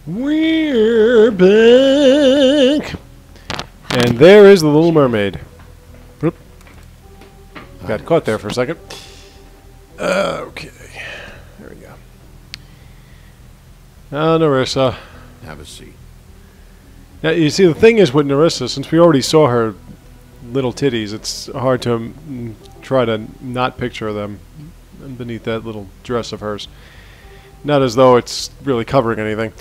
We're back! And there is the Little Mermaid. Oop. Got caught there for a second. Okay. There we go. Narissa. Have a seat. Now, you see, the thing is with Narissa, since we already saw her little titties, it's hard to try to not picture them beneath that little dress of hers. Not as though it's really covering anything.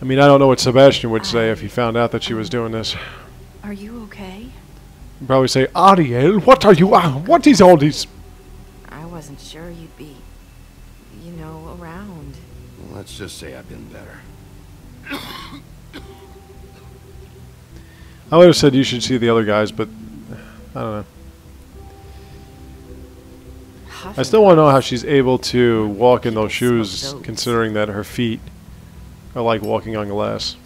I mean, I don't know what Sebastian would say if he found out that she was doing this. Are you okay? He'd probably say, Ariel, what are you... what is all this? I wasn't sure you'd be, you know, around. Well, let's just say I've been better. I would have said you should see the other guys, but I don't know. I still want to know how she's able to walk in those shoes, considering that her feet are like walking on glass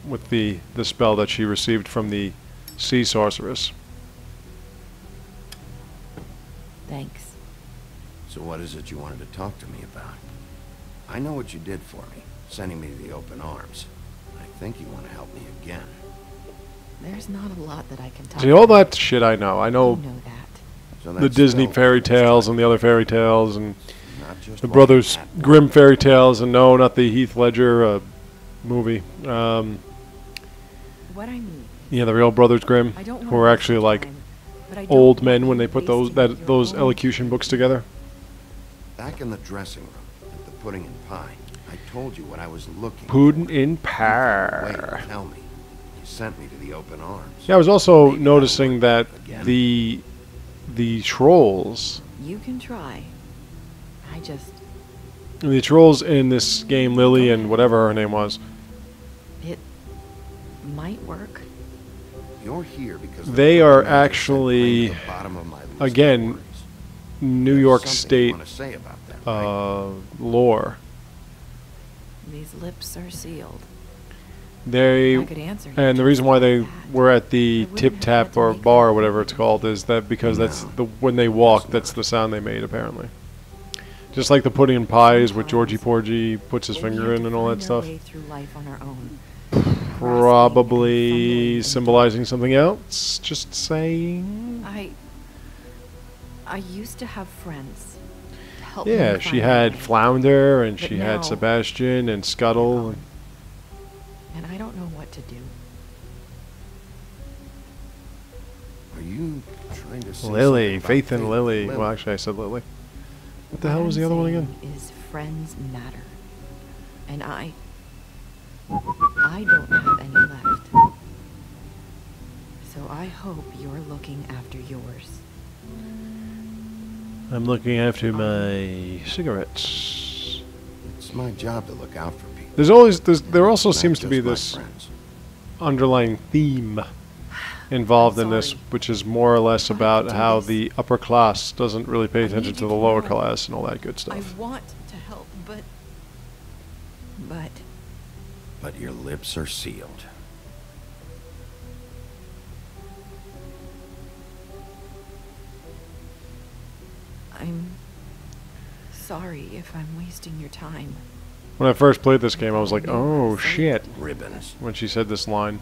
with the spell that she received from the sea sorceress. Thanks. So what is it you wanted to talk to me about? I know what you did for me, sending me to the open arms. I think you want to help me again. There's not a lot that I can talk See, all that shit I know. I know, You know that. So the Disney spell fairy was tales and the other fairy tales and not just the one Brothers at Grimm fairy tales, and no, not the Heath Ledger movie. What I mean, Yeah, the real Brothers Grimm, I don't who were actually like old men when they put those elocution books together. Back in the dressing room at the Pudding and Pie, I told you what I was looking Pudding for. in Wait, Pie. tell me. You sent me to the open arms. Yeah, I was also Maybe noticing that'll that work again. the trolls, You can try. the trolls in this game, Lily and whatever her name was, It might work. You're here because they the are Pudding Man has actually, sent claim to the bottom of my list of again, worries. New There's York something State you want to say about that, right? lore. These lips are sealed. They I could answer you and the just reason why they like that. were at the I wouldn't tip have tap had to or make bar that or whatever it's called is that because that's No, the when they walk, it's that's not. the sound they made apparently. Just like the pudding and pies with Georgie Porgy puts his But we finger have in to and all that find our stuff. way through life on our own. Probably symbolizing something else. Just saying. I used to have friends. To help Yeah, me she find my had way. Flounder and But she now- had Sebastian and Scuttle. And And I don't know what to do. Are you trying to say Lily, something about Faith and Lily. Lily? Well, actually, I said Lily. What the What hell was I'm the other one again? saying is friends matter. And I don't have any left. So I hope you're looking after yours. I'm looking after my cigarettes. It's my job to look out for people. There also Not seems to just be my this friends. underlying theme involved in this, sorry. which is more or less I have about to do how this. the upper class doesn't really pay I attention need to you the to lower know. class and all that good I stuff. want to help, but But your lips are sealed. I'm sorry if I'm wasting your time. When I first played this game, I was like, oh shit, Ribbons. when she said this line.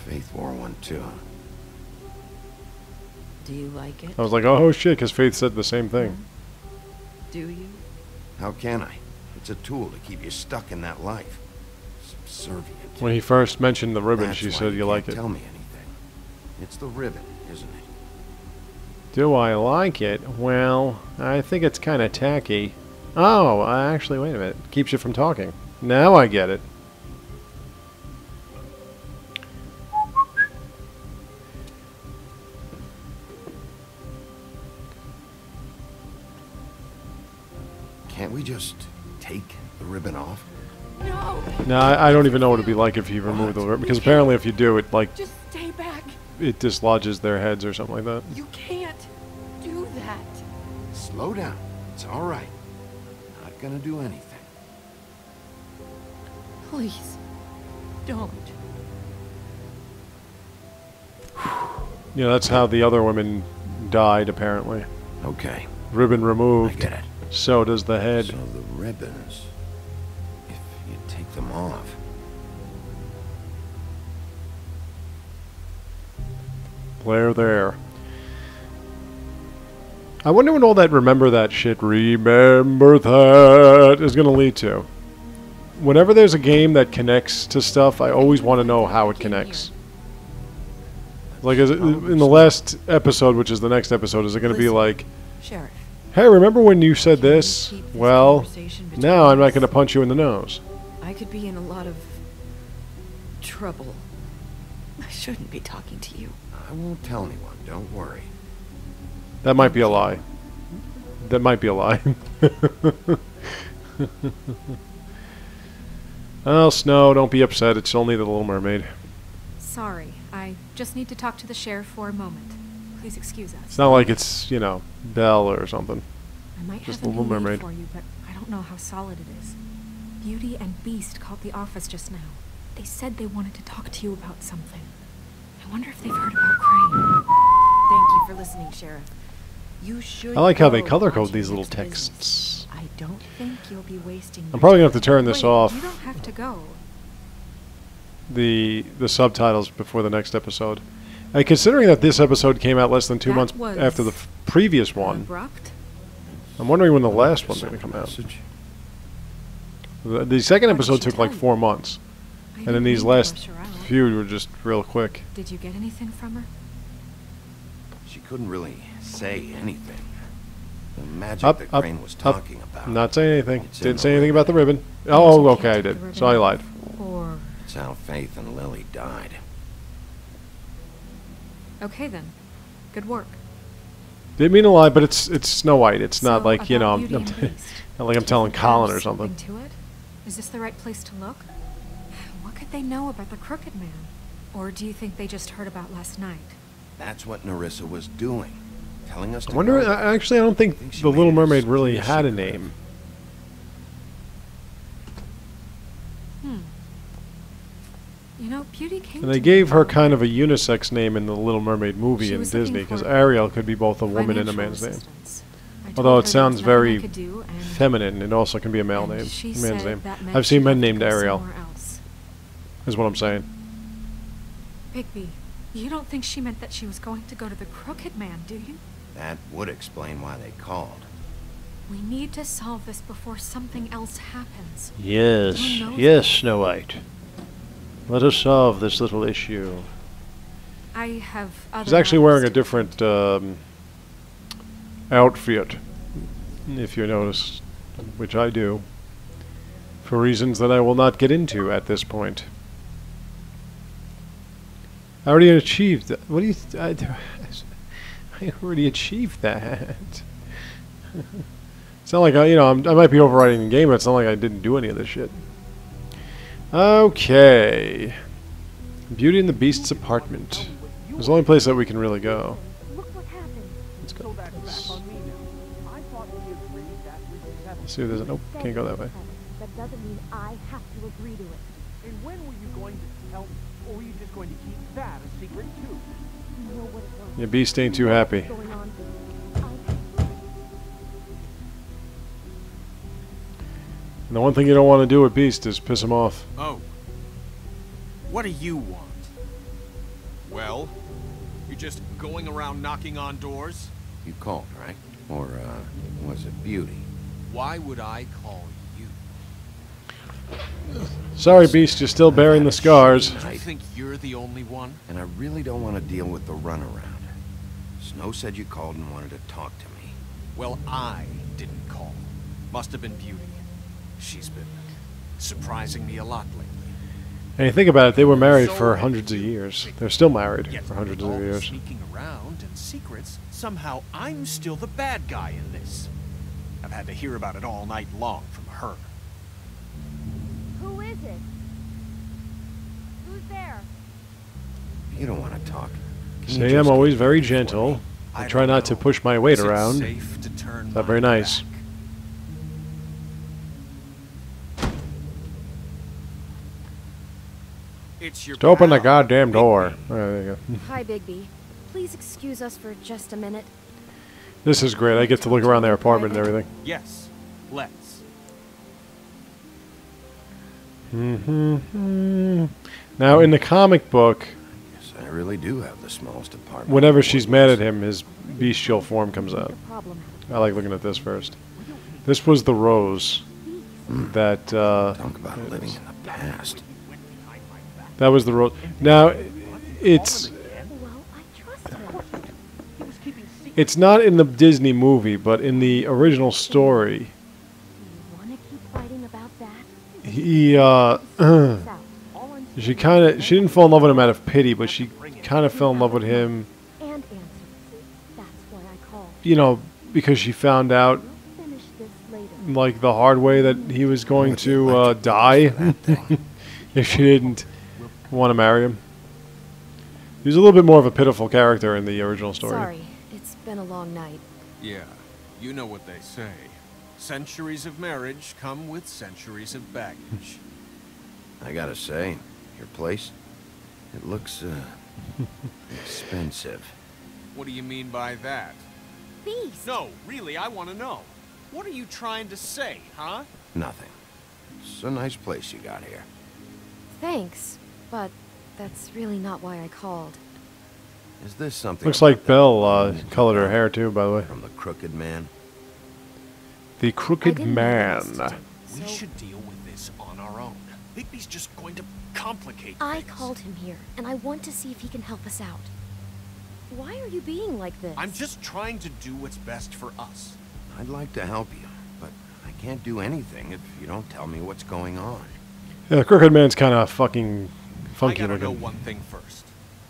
Faith wore one too. Do you like it? I was like, oh shit, because Faith said the same thing. Do you? How can I? It's a tool to keep you stuck in that life. Subservient. When he first mentioned the ribbon, That's she why said, you like can't it. Tell me anything. It's the ribbon, isn't it? Do I like it? Well, I think it's kind of tacky. Oh, actually, wait a minute. Keeps you from talking. Now I get it. Can't we just take the ribbon off? No! No, I don't even know what it'd be like if you remove the ribbon, because apparently if you do, it like Just stay back! it dislodges their heads or something like that. You can't do that! Slow down. It's all right. Not gonna do anything. Please, don't. Yeah, that's how the other women died, apparently. Okay, Ribbon I removed. get it. So does the head. So the ribbons. If you take them off. There. I wonder when all that remember that is going to lead to. Whenever there's a game that connects to stuff, I always want to know how it connects. Like in the last episode, which is the next episode, is it going to be like, Sheriff, hey, remember when you said this? keep this Well, conversation between now I'm not us? going to punch you in the nose. I could be in a lot of trouble. I shouldn't be talking to you. I won't tell anyone, don't worry. That might be a lie. That might be a lie. Oh, Snow, don't be upset. It's only the Little Mermaid. Sorry, I just need to talk to the sheriff for a moment. Please excuse us. It's not like it's, you know, Belle or something. I might just have a the Little new lead Mermaid. for you, but I don't know how solid it is. Beauty and Beast called the office just now. They said they wanted to talk to you about something. I wonder if they've heard about Crane. Thank you for listening, Sheriff. You should I like how they go color code watch these your little next business. texts. I don't think you'll be wasting. I'm probably going to have to turn this Wait, off, You don't have to go. the subtitles, before the next episode. And considering that this episode came out less than 2 That months was after the previous one, Abrupt? I'm wondering when the last one's going to come out. Message? The second What did episode she took like tell you? 4 months. I And then didn't these mean to last rush her out. few were just real quick. Did you get anything from her? She couldn't really say anything. The magic Up, that up, Crane was up. talking about. Not saying anything. It's in Didn't the say anything ribbon. about the ribbon. You Oh, can't okay, I take the did. ribbon So I off, lied. Or... It's how Faith and Lily died. Okay then. Good work. Didn't mean to lie, but it's Snow White. It's not So, like, you know, about I'm, Beauty and Beast. not like I'm telling Think Colin or there's something. To it? Is this the right place to look? What could they know about the Crooked Man? Or do you think they just heard about last night? That's what Nerissa was doing. Telling us to I wonder, go. actually, I don't think think she the made Little it Mermaid really super had a secretive. name. You know, Beauty came And to they me gave her about kind of a unisex name in the Little Mermaid movie She in was looking Disney, because for Ariel could be both a woman and a financial man's name. assistance. I told Although her it there sounds was nothing I very could do, and feminine, it also can be a male name, she a man's said name. that meant I've seen she'd men have to named go Ariel, somewhere else. is what I'm saying. Bigby, you don't think she meant that she was going to go to the Crooked Man, do you? That would explain why they called. We need to solve this before something else happens. Yes, Who knows? yes, Snow White. Let us solve this little issue. I have other He's actually matters wearing a to different outfit, if you notice, which I do, for reasons that I will not get into at this point. I already achieved that. What do you... I already achieved that. It's not like I, you know, I might be overriding the game, but it's not like I didn't do any of this shit. Okay. Beauty and the Beast's apartment. It's the only place that we can really go. Look what happened. Let's go. So that's back on me now. I thought we agreed that we could settle. Let's see if there's a... Nope, can't go that way. That doesn't mean I have to agree to it. And when were you going to tell me? Or were you just going to keep that a secret too? You know what it was. Yeah, Beast ain't too happy. Going on. And the one thing you don't want to do with Beast is piss him off. Oh. What do you want? Well, you just going around knocking on doors? You called, right? Or, was it Beauty? Why would I call you? Sorry, Beast, you're still bearing the scars. Do you think you're the only one? And I really don't want to deal with the runaround. Snow said you called and wanted to talk to me. Well, I didn't call. Must have been Beauty. She's been surprising me a lot lately. And you think about it, they were married So for hundreds of years. They're still married Yet for hundreds with all of the years. sneaking around and secrets, somehow I'm still the bad guy in this. I've had to hear about it all night long from her. Who is it? Who's there? You don't want to talk. Can you See, just I'm always get very it for me? gentle. I I try don't not to know. push my weight Is it around. safe to turn Not my very nice. back? It's your To open the pal, goddamn door. Bigby. There you go. Hi, Bigby. Please excuse us for just a minute. This is great. I get to look around their apartment and everything. Yes, let's. Now, in the comic book, Yes, I really do have the smallest apartment. whenever she's mad at him, his bestial form comes out. The problem. I like looking at this first. This was the rose that Talk about living in the past. that was the rose. Now, it's Well, I trust him. it's not in the Disney movie, but in the original story, You want to keep fighting about that? he South. she didn't fall in love with him out of pity, but she kind of fell in love with him, And answers. That's why I called. you know, because she found out We'll finish this later. like the hard way that he was going to die if she didn't want to marry him. He was a little bit more of a pitiful character in the original story. Sorry, it's been a long night. Yeah, you know what they say. Centuries of marriage come with centuries of baggage. I gotta say, your place, it looks, expensive. What do you mean by that? Beast! No, really, I want to know. What are you trying to say, huh? Nothing. It's a nice place you got here. Thanks, but that's really not why I called. Is this something... Looks about like that Belle woman you colored her found hair too, by the way. From the Crooked Man? The I Crooked didn't Man. notice. We So- should deal with this on our own. Bigby's just going to complicate I things. called him here, and I want to see if he can help us out. Why are you being like this? I'm just trying to do what's best for us. I'd like to help you, but I can't do anything if you don't tell me what's going on. Yeah, the Crooked Man's kind of fucking funky I gotta know looking. one thing first.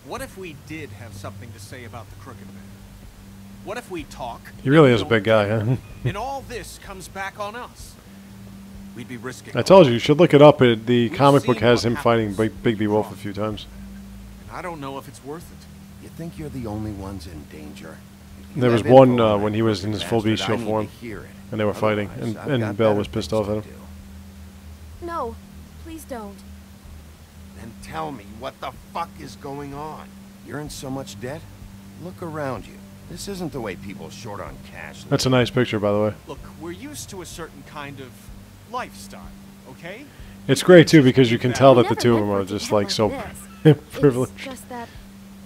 What if we did have something to say about the Crooked Man? What if we talk? He really and is a we big don't guy, huh? And all this comes back on us. We'd be risking. I told you should look it up. The We've comic book seen has what him fighting happens Bigby Wolf a wrong. few times. And I don't know if it's worth it. You think you're the only ones in danger? If you There was have one, info on when that he was in his full bastard, bestial I need to form, hear it. and they were fighting, Otherwise, and I've got Belle better was pissed things off at to him. do. No, please don't. Then tell me, what the fuck is going on? You're in so much debt? Look around you. This isn't the way people short on cash. That's a nice picture, by the way. Look, we're used to a certain kind of lifestyle, okay? It's great too because you can tell that the Never two of meant them for are it to just get like so this. privileged. It's just that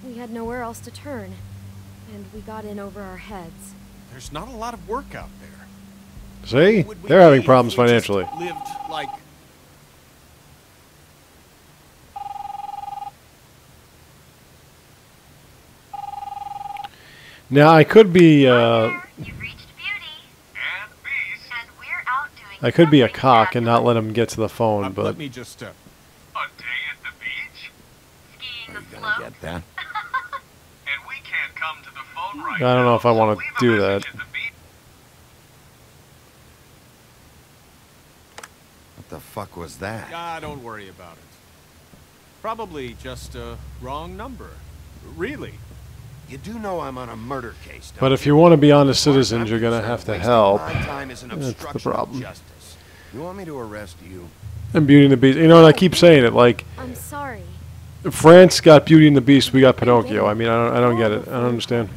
we had nowhere else to turn, and we got in over our heads. There's not a lot of work out there. See, Would we they're having be problems if we just financially. lived like Now I could be, You've reached Beauty and Beast, and we're out doing I could be a something cock and not fabulous. let him get to the phone, but let me just A day at the beach? Skiing Are the you gonna slope? get that? And we can't come to the phone right I don't know now, if I so wanna leave a do message that. at the beach. What the fuck was that? don't worry about it. Probably just a wrong number. Really. You do know I'm on a murder case, don't but you? if you want to be honest As far as citizens, I'm you're gonna concerned, have to wasting help. my time is an That's the obstruction of problem. justice. You want me to arrest you? And Beauty and the Beast. You know, and I keep saying it. Like I'm sorry. France got Beauty and the Beast, we got Pinocchio. I mean, I don't get it. I don't understand.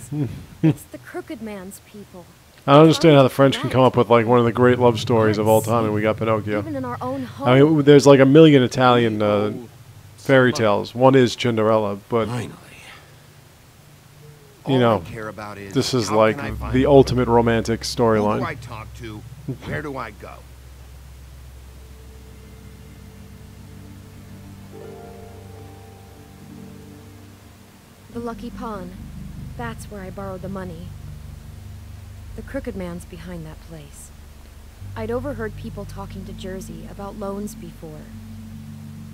It's the Crooked Man's people. I don't understand how the French can come up with like one of the great love stories of all time, and we got Pinocchio. Even in our own home. I mean, there's like a million Italian Oh, fairy some- tales. One is Cinderella, but Finally. You All know, I care about is this is how like can I find the her? ultimate romantic Who do storyline. I talk to? Where do I go? The Lucky Pawn. That's where I borrowed the money. The Crooked Man's behind that place. I'd overheard people talking to Jersey about loans before.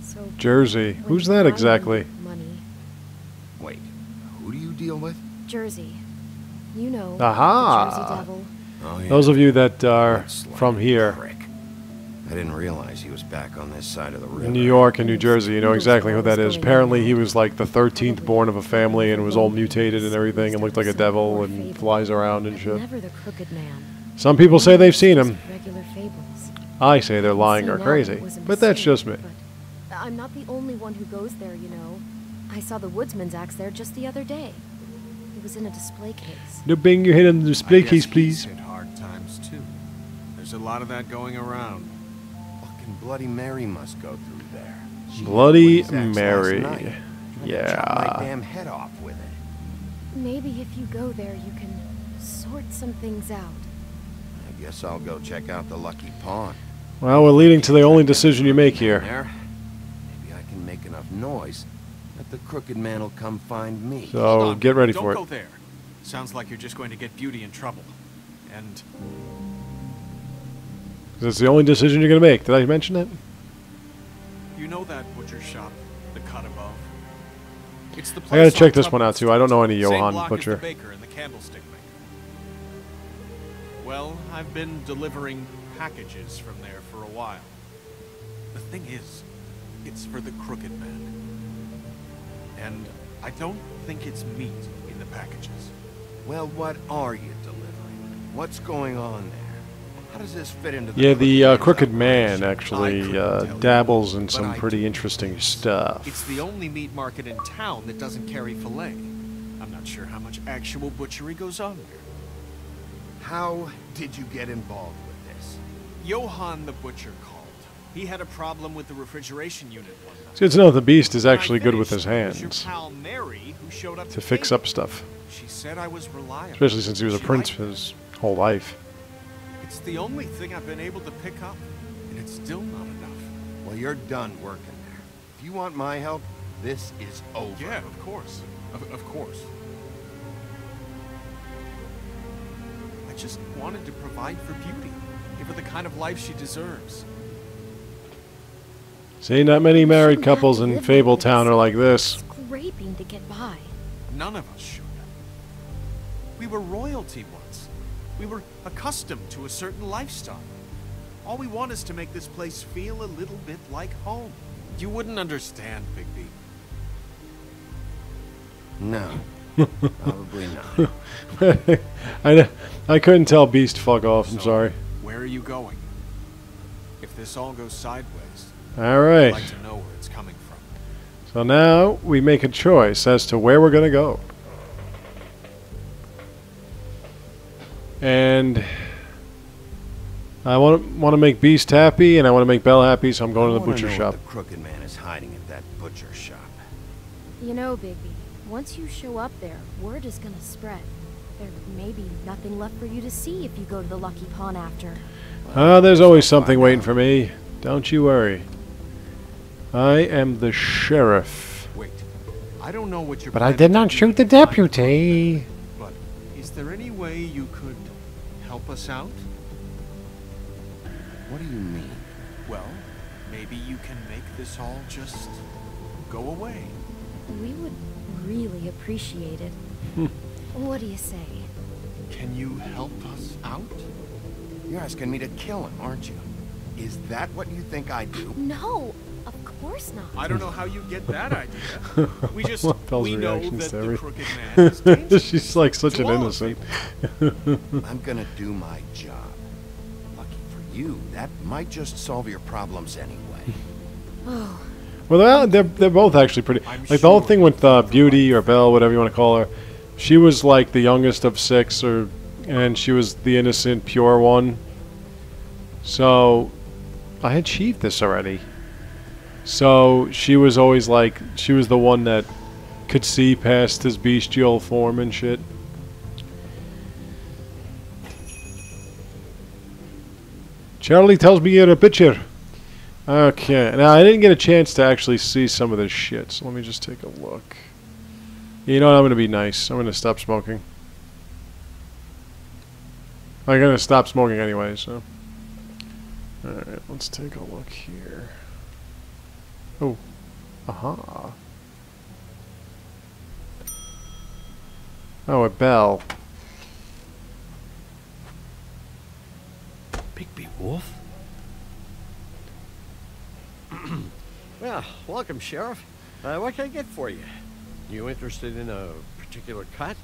So Jersey. when Who's he that finally exactly? needed Money. Wait, who do you deal with? Jersey. You know, Aha. the Jersey Devil. Oh, yeah. Those of you that are That slimy from here, prick. I didn't realize he was back on this side of the river. in New York and New Jersey, you know exactly who that is. Apparently he was like the 13th born of a family and was all mutated and everything and looked like a devil and flies around and shit. Never the Crooked Man. Some people say they've seen him. Regular fables. I say they're lying See or now crazy. it was a But that's mistake, just me. but I'm not the only one who goes there, you know. I saw the woodsman's axe there just the other day. It was in a display case. No bang your head on the I display guess case, he's please. hit hard times too. There's a lot of that going around. Fucking And Bloody Mary must go through there. She Bloody hit Wayne's axe Mary. last night. Tried to chop my damn head off with it. Maybe if you go there, you can sort some things out. I guess I'll go check out the Lucky Pawn. Well, we're leading to the only decision you make here. There. Maybe I can make enough noise that the Crooked Man will come find me. So Hold on, get ready don't for go it. there. Sounds like you're just going to get Beauty in trouble. And That's the only decision you're going to make. Did I mention that? you know that butcher shop, the cut above? It's the I place gotta check on this one out too. I don't know any Same Johann block as Butcher. the baker and the candlestick maker. Well, I've been delivering packages from there for a while. The thing is, it's for the Crooked Man. And I don't think it's meat in the packages. Well, what are you delivering? What's going on there? How does this fit into the Yeah, the Man's Crooked Man operation? actually I couldn't tell you, dabbles in but some I pretty do. interesting stuff. It's the only meat market in town that doesn't carry filet. I'm not sure how much actual butchery goes on there. How did you get involved with this? Johann the butcher called. He had a problem with the refrigeration unit one night. It's good to know the Beast is When I actually good with his finished, it was hands your pal Mary who showed up to fix up stuff. She said I was reliable. Especially since he was a She prince liked me. his whole life. It's the only thing I've been able to pick up, and it's still not enough. Well, you're done working there. If you want my help, this is over. Yeah, of course. Of course. I just wanted to provide for Beauty. Give her the kind of life she deserves. See, not many married Shouldn't have couples to in live like Fabletown this. are like this. Scraping to get by. None of us should. We were royalty once. We were accustomed to a certain lifestyle. All we want is to make this place feel a little bit like home. You wouldn't understand, Bigby. No, probably not. I couldn't tell Beast fuck off. I'm So, sorry. Where are you going? If this all goes sideways, All I'd right. like to know where it's coming from. So now we make a choice as to where we're gonna go. And I want to make Beast happy, and I want to make Belle happy, so I'm going to the I wanna butcher know shop. what the Crooked Man is hiding at that butcher shop. You know, Bigby, once you show up there, word is gonna spread. There may be nothing left for you to see if you go to the Lucky Pawn after. There's always something waiting for me. Don't you worry. I am the sheriff. Wait, I don't know what you're But I planning did to not do shoot the to find Crooked, deputy. But is there any way you could help us out? What do you mean? Well, maybe you can make this all just go away. We would really appreciate it. What do you say? Can you help us out? You're asking me to kill him, aren't you? Is that what you think I do? No, of course not. I don't know how you get that idea. We just Love Belle's we know reactions that to the every- Crooked Man is dangerous. She's like such To an all of innocent. I'm gonna do my job. Lucky for you, that might just solve your problems anyway. Oh, Well, they're both actually pretty. I'm Like the whole sure thing with you're Beauty right. or Belle, whatever you want to call her, she was like the youngest of six, and she was the innocent, pure one. So I achieved this already. So she was always like, she was the one that could see past his bestial form and shit. Charlie tells me you're a bitcher. Okay, now I didn't get a chance to actually see some of this shit, so let me just take a look. You know what, I'm going to be nice. I'm going to stop smoking. I'm going to stop smoking anyway, so. Alright, let's take a look here. Oh. Aha. Oh, a bell. Bigby Wolf? Well, welcome, Sheriff. What can I get for you? You interested in a particular cut?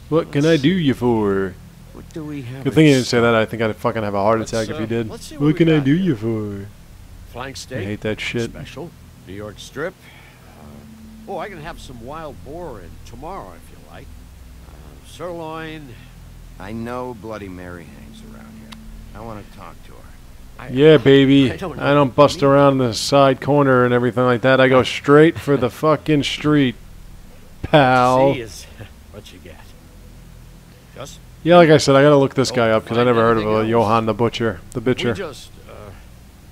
What can I do you for? What do we have? Good thing you didn't say that. I think I'd fucking have a heart attack if you did. Let's see What we can I got do here. you for? Flank I steak. hate that shit. Special. New York strip. Oh, I can have some wild boar in tomorrow if you like. Sirloin. I know Bloody Mary hangs around here. I want to talk to her. Yeah, baby. I don't know I don't what bust you mean. around the side corner and everything like that. I go straight for the fucking street, pal. See is what you get. Just Yeah, like I said, I gotta look this guy up because I find never heard of anything else? Johann the Butcher. The we Butcher. just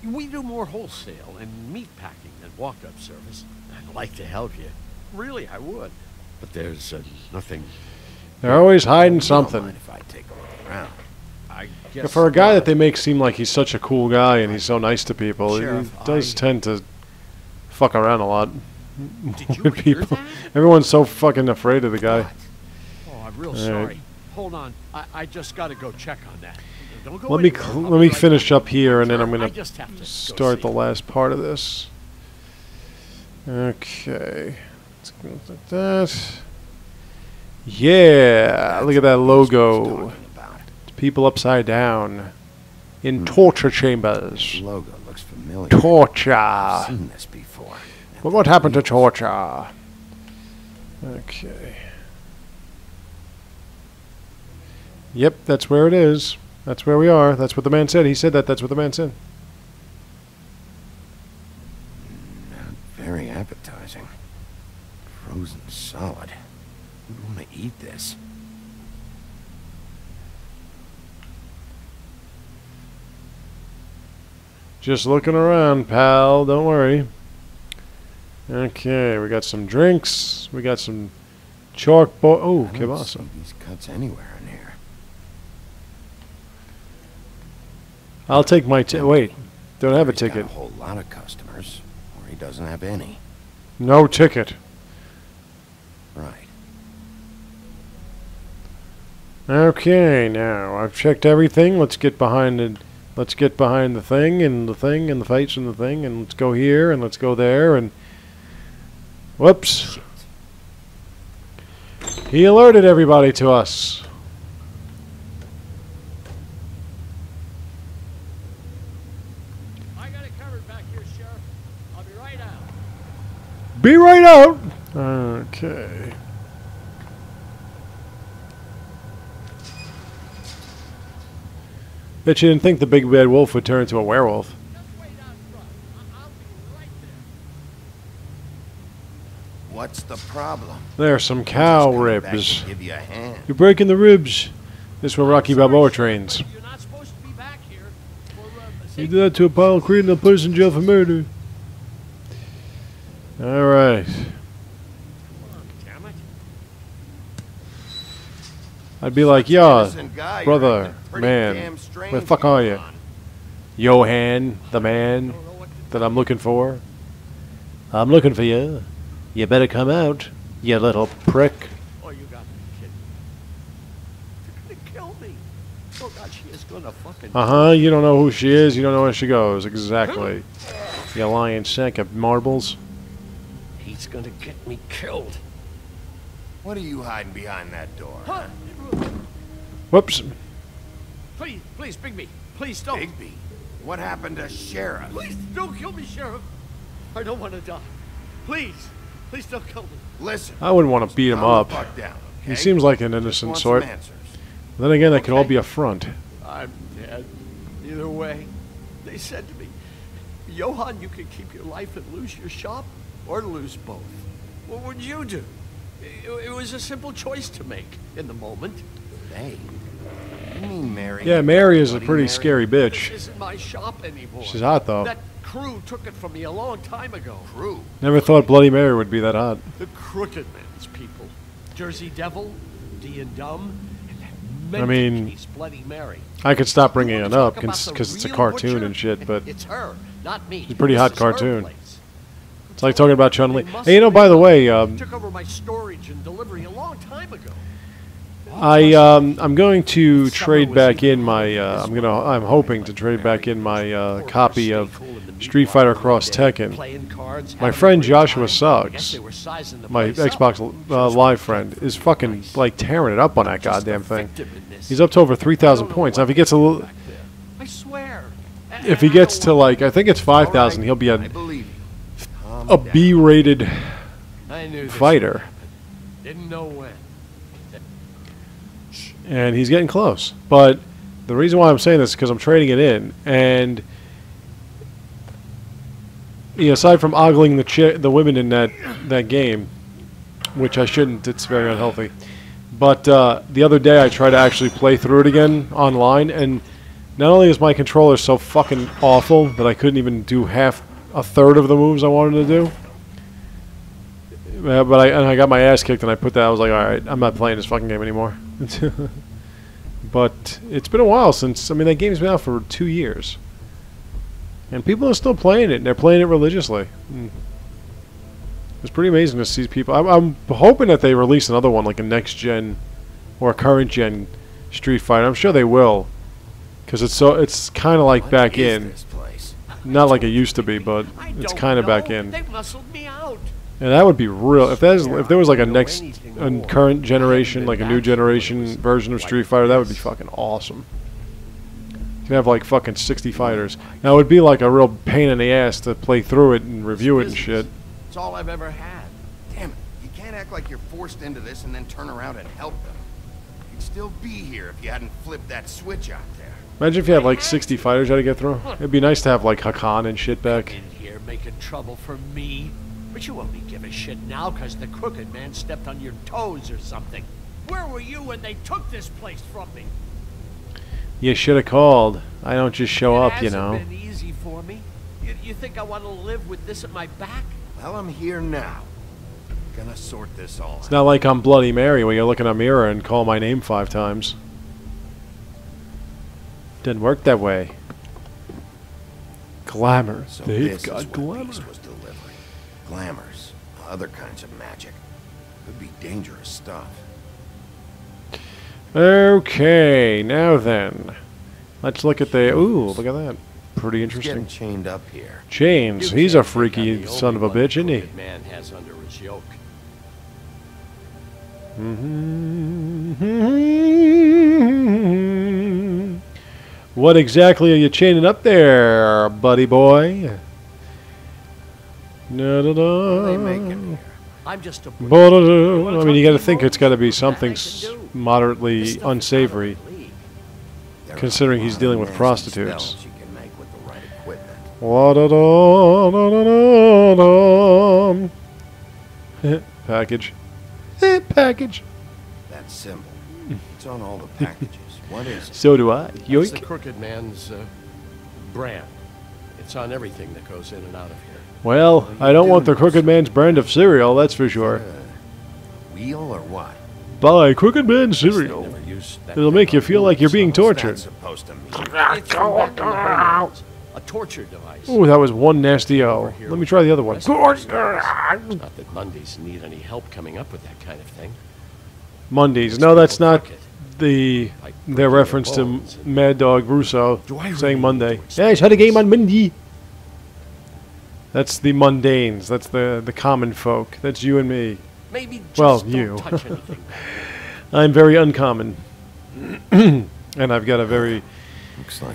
we do more wholesale and meat packing than walk-up service. I'd like to help you. Really, I would. But there's nothing. They're always hiding You don't something. mind if I take a look around. I Yeah, guess for a guy not. that they make seem like he's such a cool guy and he's so nice to people, Sheriff, he does I- tend to fuck around a lot Did you with hear people. that? Everyone's so fucking afraid of the guy. Oh, I'm real All sorry. right. Hold on. I just got to go check on that. Don't go Let me anywhere. I'll let me be right finish back. up here and then I'm Sure, gonna I just have to go start see. the last part of this. Okay, let's go like that. Yeah, look at that logo. Talking about. People upside down in torture chambers. This logo looks familiar. Torture. I've seen this before. Well, what happened to torture? Okay. Yep, that's where it is. That's where we are. That's what the man said. He said that. That's what the man said. Very appetizing. Frozen solid. Who'd want to eat this? Just looking around, pal. Don't worry. Okay, we got some drinks. We got some chalkboard. Oh, I don't kielbasa. see these cuts anywhere in here. I'll take my wait. Don't have a He's got ticket. a whole lot of customers, or he doesn't have any. No ticket. Right. Okay, now I've checked everything. Let's get behind it. Let's get behind the thing and the thing and the fights and the thing and let's go here and let's go there and whoops. He alerted everybody to us. I got it covered back here, Sheriff. I'll be right out. Be right out. Okay. Bet you didn't think the big bad wolf would turn into a werewolf. Just wait out front. I'll be right there. What's the problem? There's some I'm cow just coming back ribs. to give you a hand. You're breaking the ribs. This is where Rocky Balboa trains. You're not supposed to be back here for You did that to Apollo Creed and they'll put us in jail for murder. Alright. Damn it. I'd be like, yeah, Innocent guy, you're brother, acting pretty man, damn strange, where the fuck are you? Johan. Johan, the man that I'm looking for. I'm looking for you. You better come out, you little prick. Oh, you got me kidding. They're gonna kill me. Oh God, she is gonna fucking. Uh-huh, you don't know who she is, you don't know where she goes. Exactly. You lying sack of marbles. He's gonna get me killed. What are you hiding behind that door? Huh? Whoops. Please, please, Bigby. Please don't. Bigby? What happened to Sheriff? Please don't kill me, Sheriff. I don't want to die. Please, please don't kill me. Listen. I wouldn't want to beat him calm up. the fuck down, He okay? seems like an Just innocent want sort. some answers. Then again, that could all Okay. be a front. I'm dead. Either way, they said to me, Johan, you can keep your life and lose your shop, or lose both. What would you do? It was a simple choice to make in the moment. They? You mean Mary? Yeah, Mary is a Bloody pretty Mary? scary This bitch. isn't my shop anymore. She's hot, though. That crew took it from me a long time ago. Crew? Never thought Bloody Mary would be that hot. The Crooked Man's people. Jersey Devil, D and Dumb, and that I mental mean, piece, Bloody Mary. I could stop bringing You it wanna up talk about the because it's a real cartoon butcher? and shit, but It's her, not me. it's a pretty This hot is her cartoon. place. It's like talking about Chun-Li. They must Hey, you know, by the way, took over my storage and delivery a long time ago. I'm going to trade back in my I'm hoping to trade back in my copy of Street Fighter Cross Tekken. My friend Joshua Suggs, my Xbox Live friend, is fucking like tearing it up on that goddamn thing. He's up to over 3,000 points. Now if he gets a little, I swear. if he gets to like I think it's 5,000, he'll be I a believe you. Calm a down. B-rated I knew this fighter, would happen. Didn't know when. and he's getting close. But The reason why I'm saying this is because I'm trading it in, and aside from ogling the women in that game, which I shouldn't, it's very unhealthy. But the other day I tried to actually play through it again online, and not only is my controller so fucking awful that I couldn't even do a third of the moves I wanted to do, but I got my ass kicked, and I was like, all right, I'm not playing this fucking game anymore. But it's been a while since, I mean, that game's been out for 2 years. And people are still playing it, and they're playing it religiously. It's pretty amazing to see people. I'm hoping that they release another one, like a next-gen or a current-gen Street Fighter. I'm sure they will. Because it's kind of like back in. Not like it used to be, but it's kind of back in. They muscled me out. And that would be real. If there was like a current generation, like a new generation version of Street Fighter, that would be fucking awesome. You could have like fucking 60 fighters. Now it would be like a real pain in the ass to play through it and review it and shit. It's all I've ever had. Damn it. You can't act like you're forced into this and then turn around and help them. You'd still be here if you hadn't flipped that switch out there. Imagine if you had like 60 fighters you had to get through. It'd be nice to have like Hakan and shit back. In here making trouble for me. But you only give a shit now because the Crooked Man stepped on your toes or something. Where were you when they took this place from me? You should have called. I don't just show up, you It know. hasn't been easy for me. You think I want to live with this at my back? Well, I'm here now. Gonna sort this all It's out. not like I'm Bloody Mary where you look in a mirror and call my name 5 times. Didn't work that way. Glamour. So They've this got is what glamour. Beast was delivering. Glamours, other kinds of magic. Could be dangerous stuff. Okay, now then. Let's look at the... Ooh, look at that. Pretty He's interesting. getting chained up here. Chains. You He's a can't think I'm freaky the son of a only one bitch, isn't he? Crooked Man has under his yoke. What exactly are you chaining up there, buddy boy? What are they making here? I'm just a I mean, you got to think it's got to be something moderately unsavory, There are considering a he's lot dealing of with nasty prostitutes. spells you can make with the right equipment. Package. Package. That symbol. It's on all the packages. What is it? So do I. It's the Yoink. Crooked Man's brand. It's on everything that goes in and out of here. Well, I don't want the Crooked Man's brand of cereal, that's for sure. Wheel or what? Buy Crooked Man They cereal. never use that It'll make you feel like you're being What's tortured. that supposed to mean? It's from back in the Highlands. A torture device. Ooh, that was one nasty O. Let me try the other one. Not that Mondays need any help coming up with that kind of thing. Mondays. No, that's not Crooked. their reference to bones and- Mad Dog Russo Do I really saying need Monday. to explain Yeah, I had a game this? on Monday. That's the mundanes. That's the common folk. That's you and me. Maybe just Well, don't you. touch anything. I'm very uncommon. And I've got a very Looks like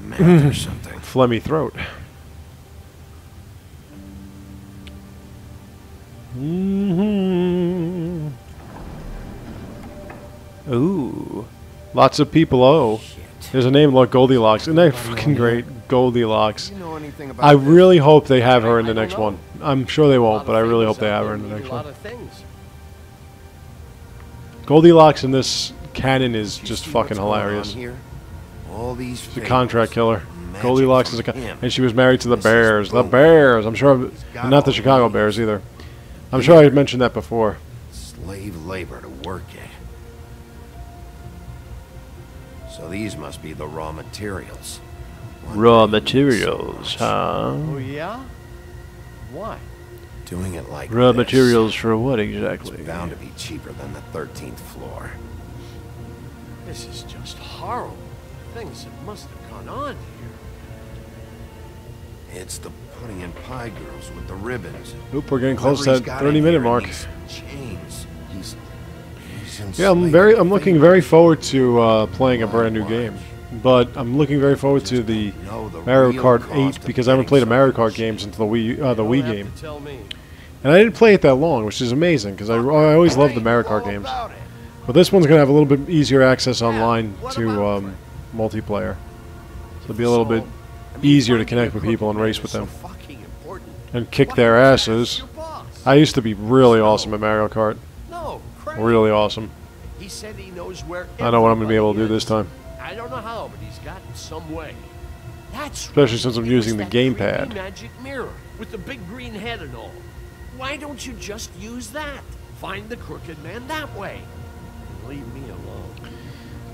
math or something. phlegmy throat. Ooh. Lots of people owe. There's a name like Goldilocks. Isn't that fucking great? Goldilocks. Do you know anything about I this? really hope they have her in the I don't next know. one. I'm sure they A lot won't, of but I really things hope they out have there her in the mean next a lot one. of things. Goldilocks in this canon is You just see fucking what's going on hilarious. here? All these She's a fables, contract killer. magic Goldilocks is a from him. and she was married to the This is Bears. The boom. Bears. I'm sure, got not the all Chicago these. Bears either. I'm sure I mentioned that before. Slave labor to work it. So these must be the raw materials. One Raw thing materials, so much. huh? Oh, yeah? Why? Doing it like Raw this, materials for what It's exactly? bound to be cheaper than the 13th floor. This is just horrible. Things that must have gone on here. It's the pudding and pie girls with the ribbons. Oop, we're getting close to Whoever that he's got in 30-minute here, mark. these chains. He's Yeah, I'm looking very forward to playing a brand new game. But I'm looking very forward to the Mario Kart 8 because I haven't played a Mario Kart game since the Wii You don't game. have to tell me. And I didn't play it that long, which is amazing because I always loved the Mario Kart games. But this one's going to have a little bit easier access online to multiplayer. So it'll be a little bit easier to connect with people and race with them. And kick their asses. I used to be really awesome at Mario Kart. No, Really awesome. He said he knows where I know what I'm going to be able to do this time. I don't know how, but he's got some way. That's Especially since I'm it was using the that gamepad. 3D magic mirror with the big green head and all. Why don't you just use that? Find the Crooked Man that way. And leave me alone.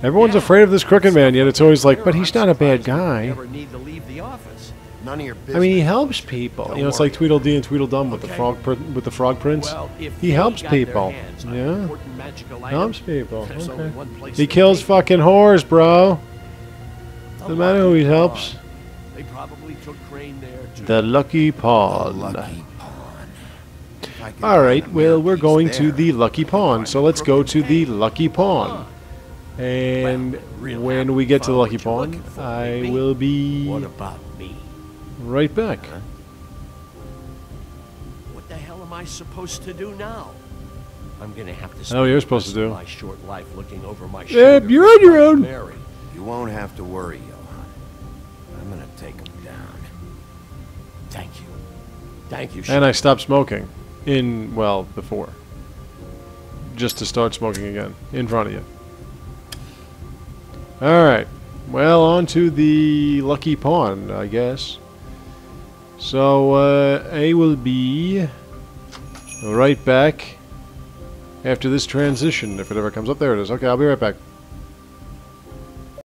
Everyone's afraid of this Crooked Man, yet it's always like, but he's not a bad guy. Never need to leave the office. None of your business. I mean, he helps people. Don't You know, it's like worry. Tweedledee and Tweedledum with the Okay. Frog Prince. Well, if He they helps got their people. hands on an Yeah. important magical item, Helps people. there's only Okay. one place He they kills take it. fucking whores, bro. The Doesn't matter who he Lucky helps. Pawn. They probably took Crane there too. The Lucky The Pawn. lucky pawn. If I could Alright, find a well, mirror we're piece going to there, the Lucky Pawn. So let's go to the Lucky Pawn. Well, And real when happy we get to the found Lucky what you're Pawn, looking for, I baby. will be What about me? right back. What the hell am I supposed to do now? I'm gonna have to I know spend what you're the supposed to rest of do. my short life looking over my Yeah, shoulder you're on your for own. Mary. You won't have to worry, Johan. I'm gonna take him down. Thank you. Thank you. And I stopped smoking before. Just to start smoking again in front of you. Alright. Well, on to the Lucky Pawn, I guess. So, I will be right back after this transition, if it ever comes up. There it is. Okay, I'll be right back.